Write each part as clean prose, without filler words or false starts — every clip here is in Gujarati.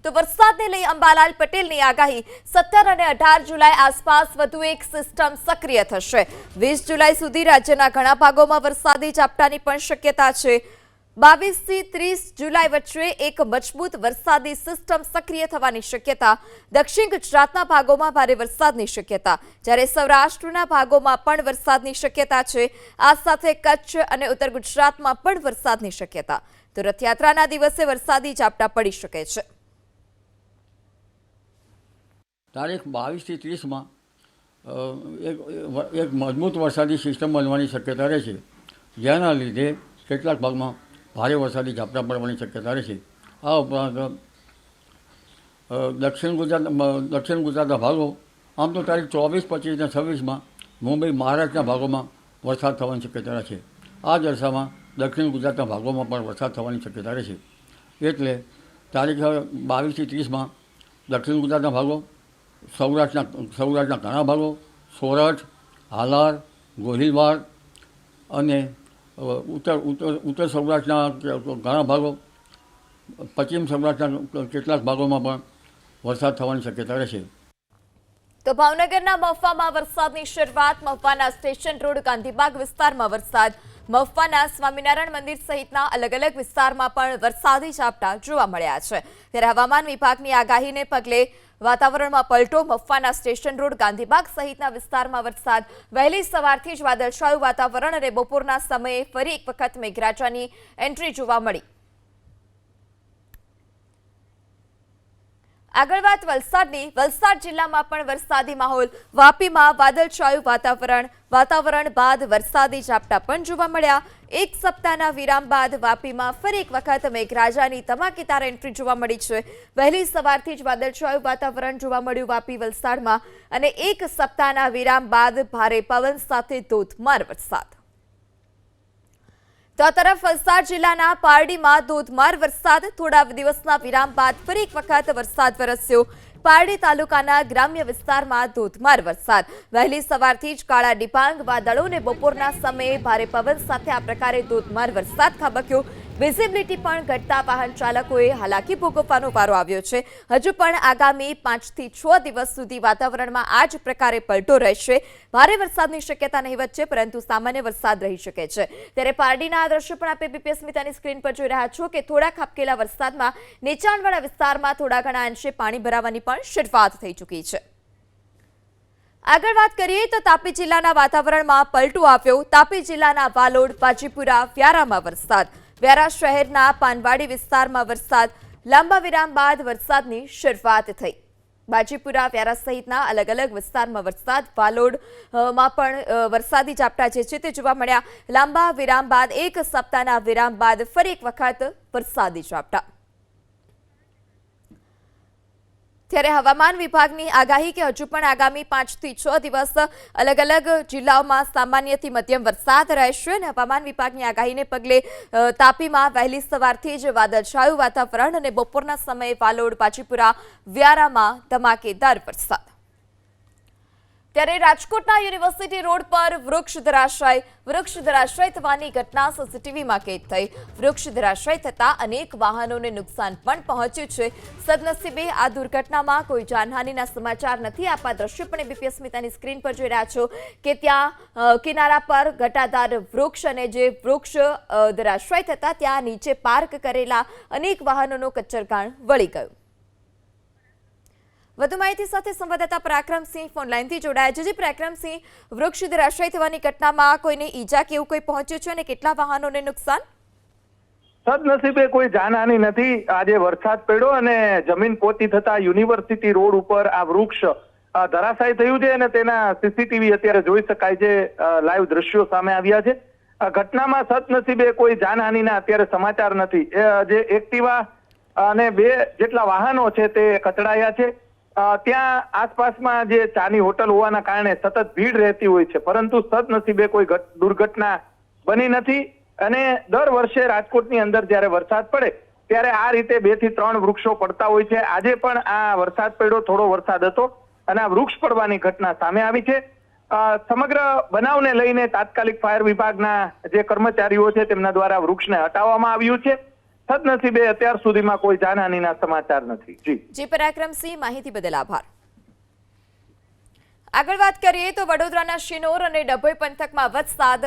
તો વરસાદને લઈ અંબાલાલ પટેલની આગાહી 17 અને 18 જુલાઈ આસપાસ વધુ એક સિસ્ટમ સક્રિય થશે। 20 જુલાઈ સુધી રાજ્યના ઘણા ભાગોમાં વરસાદી ઝાપટાની પણ શક્યતા છે। 22 થી 30 જુલાઈ વચ્ચે એક મજબૂત વરસાદી સિસ્ટમ સક્રિય થવાની શક્યતા। દક્ષિણ ગુજરાતના ભાગોમાં ભારે વરસાદની શક્યતા, જ્યારે સૌરાષ્ટ્રના ભાગોમાં પણ વરસાદની શક્યતા છે। આ સાથે કચ્છ અને ઉત્તર ગુજરાતમાં પણ વરસાદની શક્યતા। તો રથયાત્રાના દિવસે વરસાદી ઝાપટા પડી શકે છે। તારીખ 22 થી 30 માં એક મજબૂત વરસાદી સિસ્ટમ બનવાની શક્યતા રહેશે, જેના લીધે કેટલાક ભાગમાં ભારે વરસાદી ઝાપટા પડવાની શક્યતા રહેશે। આ ઉપરાંત દક્ષિણ ગુજરાતના ભાગો, આમ તો તારીખ 24, 25 અને 26માં મુંબઈ મહારાષ્ટ્રના ભાગોમાં વરસાદ થવાની શક્યતા રહેશે। આ જ અરસામાં દક્ષિણ ગુજરાતના ભાગોમાં પણ વરસાદ થવાની શક્યતા રહેશે। એટલે તારીખ 22 થી 30માં દક્ષિણ ગુજરાતના ભાગો, સૌરાષ્ટ્રના ઘણા ભાગો, સોરઠ, હાલાર, ગોહિલવાડ અને ઉત્તર સૌરાષ્ટ્રના ઘણા ભાગો, પશ્ચિમ સૌરાષ્ટ્રના કેટલાક ભાગોમાં પણ વરસાદ થવાની શક્યતા રહેશે। તો ભાવનગરના મહુવામાં વરસાદની શરૂઆત। મહુવાના સ્ટેશન રોડ ગાંધીબાગ વિસ્તારમાં વરસાદ। મહુવાના સ્વામિનારાયણ મંદિર સહિતના અલગ અલગ વિસ્તારમાં પણ વરસાદી ઝાપટા જોવા મળ્યા છે। ત્યારે હવામાન વિભાગની આગાહીને પગલે વાતાવરણમાં પલટો। મહુવાના સ્ટેશન રોડ ગાંધીબાગ સહિતના વિસ્તારમાં વરસાદ। વહેલી સવારથી જ વાદળછાયું વાતાવરણ અને બપોરના સમયે ફરી એક વખત મેઘરાજાની એન્ટ્રી જોવા મળી। આગળ વાત વલસાડની। વલસાડ જિલ્લામાં પણ વરસાદી માહોલ। વાપીમાં વાદળછાયું વાતાવરણ બાદ વરસાદી ઝાપટા પણ જોવા મળ્યા। એક સપ્તાહના વિરામ બાદ વાપીમાં ફરી એક વખત મેઘરાજાની ધમાકેદાર એન્ટ્રી જોવા મળી છે। વહેલી સવારથી જ વાદળછાયું વાતાવરણ જોવા મળ્યું વાપી વલસાડમાં, અને એક સપ્તાહના વિરામ બાદ ભારે પવન સાથે ધોધમાર વરસાદ। તો આ તરફ વલસાડ જિલ્લાના પારડીમાં ધોધમાર વરસાદ। થોડા દિવસના વિરામ બાદ ફરી એક વખત વરસાદ વરસ્યો। પારડી તાલુકાના ગ્રામ્ય વિસ્તારમાં ધોધમાર વરસાદ। વહેલી સવારથી જ કાળા ડિબાંગ વાદળો અને બપોરના સમયે ભારે પવન સાથે આ પ્રકારે ધોધમાર વરસાદ ખાબક્યો। વિઝિબિલિટી પણ ઘટતા વાહન ચાલકોએ હાલાકી ભોગવવાનો વારો આવ્યો છે। હજુ પણ આગામી 5 થી 6 દિવસ સુધી વાતાવરણમાં આ જ પ્રકારે પલટો રહેશે। ભારે વરસાદની શક્યતા નહીવત છે, પરંતુ સામાન્ય વરસાદ રહી શકે છે। ત્યારે પારડીના આ દ્રશ્યો પણ આપણે બીપીએસ મિતાની સ્ક્રીન પર જોઈ રહ્યા છો કે થોડા ખાબકેલા વરસાદમાં નીચાણવાળા વિસ્તારમાં થોડા ઘણા અંશે પાણી ભરાવાની પણ શરૂઆત થઈ ચૂકી છે। આગળ વાત કરીએ તો તાપી જિલ્લાના વાતાવરણમાં પલટો આવ્યો। તાપી જિલ્લાના વાલોડ, બાજીપુરા, વ્યારામાં વરસાદ। વ્યારા શહેરના પાનવાડી વિસ્તારમાં વરસાદ। લાંબા વિરામ બાદ વરસાદની શરૂઆત થઈ। બાજીપુરા, વ્યારા સહિતના અલગ અલગ વિસ્તારમાં વરસાદ। વાલોડમાં પણ વરસાદી ઝાપટા જે છે તે જોવા મળ્યા। લાંબા વિરામ બાદ એક સપ્તાહના વિરામ બાદ ફરી એક વખત વરસાદી ઝાપટા। ત્યારે હવામાન વિભાગની આગાહી કે હજુ પણ આગામી 5 થી 6 દિવસ અલગ અલગ જિલ્લાઓમાં સામાન્યથી મધ્યમ વરસાદ રહેશે। અને હવામાન વિભાગની આગાહીને પગલે તાપીમાં વહેલી સવારથી જ વાદળછાયું વાતાવરણ અને બપોરના સમયે વાલોડ, બાજીપુરા, વ્યારામાં ધમાકેદાર વરસાદ। ત્યારે રાજકોટના યુનિવર્સિટી રોડ પર વૃક્ષ ધરાશાય થવાની ઘટના સીસીટીવીમાં કેદ થઈ। વૃક્ષ ધરાશાય થતા અનેક વાહનોને નુકસાન પણ પહોંચ્યું છે। સદનસીબે આ દુર્ઘટનામાં કોઈ જાનહાનિના સમાચાર નથી। આપ આ દ્રશ્ય પણ બીપીએસ મિતાની સ્ક્રીન પર જોઈ રહ્યા છો કે ત્યાં કિનારા પર ઘટાદાર વૃક્ષ, અને જે વૃક્ષ ધરાશાય થતા ત્યાં નીચે પાર્ક કરેલા અનેક વાહનોનો કચ્ચરગાણ વળી ગયો। વધુ માહિતી સાથે સંવાદદાતા પરાક્રમસિંહ ફોન લાઈનથી જોડાયા છે। પરાક્રમસિંહ, વૃક્ષ ધરાશાયી થવાની ઘટનામાં કોઈને ઈજા કે એવું કોઈ પહોંચ્યું છે અને કેટલા વાહનોને નુકસાન? સદનસીબે કોઈ જાનહાનિ નથી। આજે વરસાદ પડ્યો અને જમીન પોચી થતા યુનિવર્સિટી રોડ ઉપર આ વૃક્ષ ધરાશાયી થયું છે, અને તેના સીસીટીવી અત્યારે જોઈ શકાય છે। લાઈવ દ્રશ્યો સામે આવ્યા છે। આ ઘટનામાં સદનસીબે કોઈ જાનહાનિના અત્યારે સમાચાર નથી। જે એક્ટિવા અને 2 જેટલા વાહનો છે તે કચડાયા છે। ત્યાં આસપાસમાં જે ચાની હોટલ હોવાના કારણે સતત ભીડ રહેતી હોય છે, પરંતુ સદનસીબે કોઈ દુર્ઘટના બની નથી। અને દર વર્ષે રાજકોટની અંદર જ્યારે વરસાદ પડે ત્યારે આ રીતે 2 થી 3 વૃક્ષો પડતા હોય છે। આજે પણ આ વરસાદ પડ્યો, થોડો વરસાદ હતો અને આ વૃક્ષ પડવાની ઘટના સામે આવી છે। સમગ્ર બનાવને લઈને તાત્કાલિક ફાયર વિભાગના જે કર્મચારીઓ છે તેમના દ્વારા વૃક્ષને હટાવવામાં આવ્યું છે। સદનસીબે અત્યાર સુધીમાં કોઈ જાનહાનિના સમાચાર નથી. જી પરાક્રમસિંહ, માહિતી બદલ આભાર. આગળ વાત કરીએ તો વડોદરાના શિનોર અને ડભોઈ પંથકમાં વરસાદ.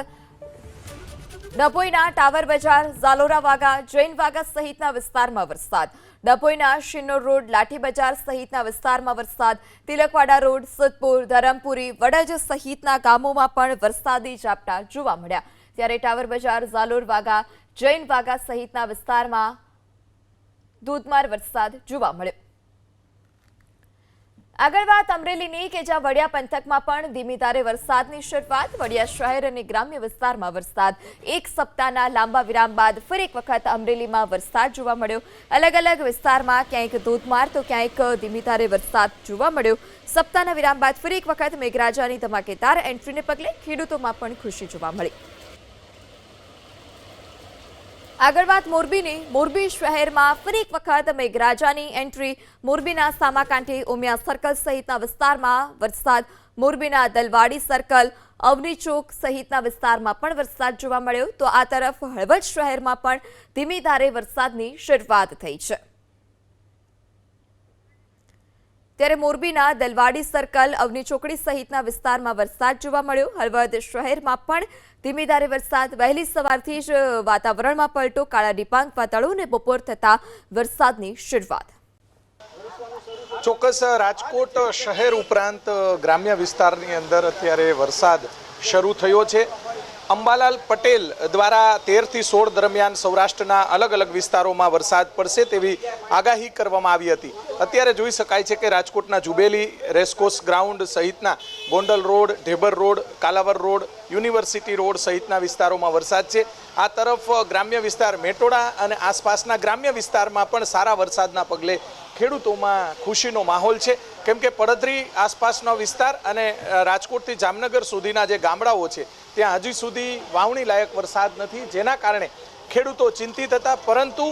ડભોઈના ટાવર બજાર, ઝાલોરા વાગા, જૈન વાગા સહિતના વિસ્તારમાં વરસાદ. ડભોઈના શિનોર રોડ, લાઠી બજાર સહિતના વિસ્તારમાં વરસાદ. તિલકવાડા રોડ, સિદ્ધપુર, ધરમપુરી, વડજ સહિતના ગામોમાં પણ વરસાદી ઝાપટા જોવા મળ્યા. ત્યારે ટાવર બજાર, ઝાલોર વાગા, જૈન વાગા સહિતના વિસ્તારમાં ધોધમાર વરસાદ જોવા મળ્યો. આગળ વાત અમરેલીની કે જ્યાં વડિયા પંથકમાં પણ ધીમી ધારે વરસાદની શરૂઆત. વડિયા શહેર અને ગ્રામ્ય વિસ્તારમાં વરસાદ. એક સપ્તાહના લાંબા વિરામ બાદ ફરી એક વખત અમરેલીમાં વરસાદ જોવા મળ્યો. અલગ અલગ વિસ્તારમાં ક્યાંક ધોધમાર તો ક્યાંક ધીમી ધારે વરસાદ જોવા મળ્યો. સપ્તાહના વિરામ બાદ ફરી એક વખત મેઘરાજાની ધમાકેદાર એન્ટ્રીને પગલે ખેડૂતોમાં પણ ખુશી જોવા મળી. આગળ વાત મોરબીની. મોરબી શહેરમાં ફરી એક વખત મેઘરાજાની એન્ટ્રી. મોરબીના સામાકાંઠી, ઉમિયા સર્કલ સહિતના વિસ્તારમાં વરસાદ. મોરબીના દલવાડી સર્કલ, અવની ચોક સહિતના વિસ્તારમાં પણ વરસાદ જોવા મળ્યો. તો આ તરફ હળવદ શહેરમાં પણ ધીમી ધારે વરસાદની શરૂઆત થઈ છે. ત્યારે મોરબીના દલવાડી સર્કલ, અવની ચોકડી સહિતના વિસ્તારમાં વરસાદ જોવા મળ્યો. હળવદ શહેરમાં પણ ધીમી ધારે વરસાદ. વહેલી સવારથી જ વાતાવરણમાં પલટો, કાળા ડિબાંગ વાદળો અને બપોર થતા વરસાદની શરૂઆત. ચોક્કસ રાજકોટ શહેર ઉપરાંત ગ્રામ્ય વિસ્તારની અંદર અત્યારે વરસાદ શરૂ થયો છે. અંબાલાલ પટેલ દ્વારા 13 થી 16 દરમિયાન સૌરાષ્ટ્રના અલગ અલગ વિસ્તારોમાં વરસાદ પડશે તેવી આગાહી કરવામાં આવી હતી. અત્યારે જોઈ શકાય છે કે રાજકોટના જુબેલી, રેસકોર્સ ગ્રાઉન્ડ સહિતના Gondal road, Dhebar road, Kalawad road, university road સહિતના વિસ્તારોમાં વરસાદ છે. આ તરફ ગ્રામ્ય વિસ્તાર મેટોડા અને આસપાસના ગ્રામ્ય વિસ્તારમાં પણ સારા વરસાદના પગલે ખેડૂતોમાં ખુશીનો માહોલ છે. કેમ કે પડધરી આસપાસનો વિસ્તાર અને રાજકોટથી જામનગર સુધીના જે ગામડાઓ છે ત્યાં હજી સુધી વાવણી લાયક વરસાદ નથી, જેના કારણે ખેડૂતો ચિંતિત હતા. પરંતુ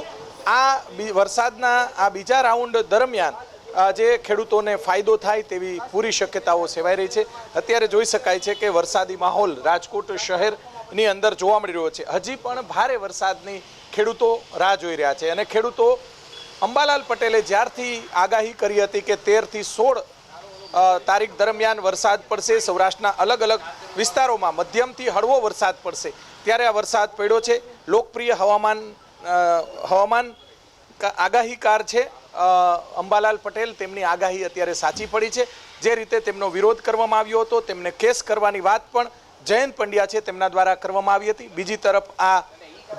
આ વરસાદના આ બીજા રાઉન્ડ દરમિયાન જે ખેડૂતોને ફાયદો થાય તેવી પૂરી શક્યતાઓ સેવાઈ રહી છે. અત્યારે જોઈ શકાય છે કે વરસાદી માહોલ રાજકોટ શહેરની અંદર જોવા મળી રહ્યો છે. હજી પણ ભારે વરસાદની ખેડૂતો રાહ જોઈ રહ્યા છે અને ખેડૂતો અંબાલાલ પટેલે જ્યારથી આગાહી કરી હતી કે 13 થી 16 તારીખ દરમિયાન વરસાદ પડશે, સૌરાષ્ટ્રના અલગ અલગ વિસ્તારોમાં મધ્યમથી હળવો વરસાદ પડશે, ત્યારે આ વરસાદ પડ્યો છે. લોકપ્રિય હવામાન આગાહીકાર છે અંબાલાલ પટેલ, તેમની આગાહી અત્યારે સાચી પડી છે. જે રીતે તેમનો વિરોધ કરવામાં આવ્યો હતો, તેમને કેસ કરવાની વાત પણ જયંત પંડ્યા છે તેમના દ્વારા કરવામાં આવી હતી. બીજી તરફ આ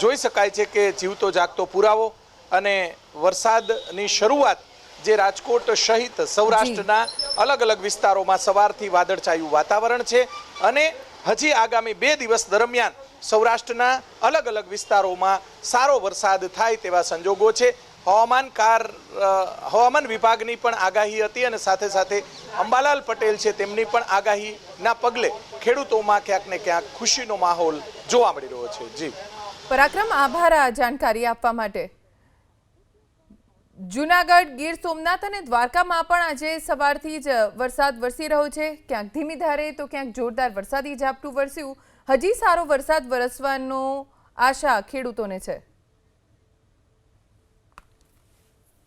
જોઈ શકાય છે કે જીવતો જાગતો પુરાવો અને વરસાદની શરૂઆત જે રાજકોટ સહિત સૌરાષ્ટ્રના અલગ અલગ વિસ્તારોમાં સવારથી વાદળછાયું વાતાવરણ છે અને હજી આગામી 2 દિવસ દરમિયાન સૌરાષ્ટ્રના અલગ અલગ વિસ્તારોમાં સારો વરસાદ થાય તેવા સંજોગો છે. હવામાન વિભાગની પણ આગાહી હતી અને સાથે સાથે અંબાલાલ પટેલ છે તેમની પણ આગાહીના પગલે ખેડૂતોમાં ક્યાંક ને ક્યાંક ખુશીનો માહોલ જોવા મળી રહ્યો છે. જી પરાક્રમ, આભાર આ જાણકારી આપવા માટે. જૂનાગઢ, ગીર સોમનાથ અને દ્વારકામાં પણ આજે સવારથી જ વરસાદ વરસી રહ્યો છે. ક્યાંક ધીમી ધારે તો ક્યાંક જોરદાર વરસાદી ઝાપટું વરસ્યું. હજી સારો વરસાદ વરસવાનો આશા ખેડૂતોને છે.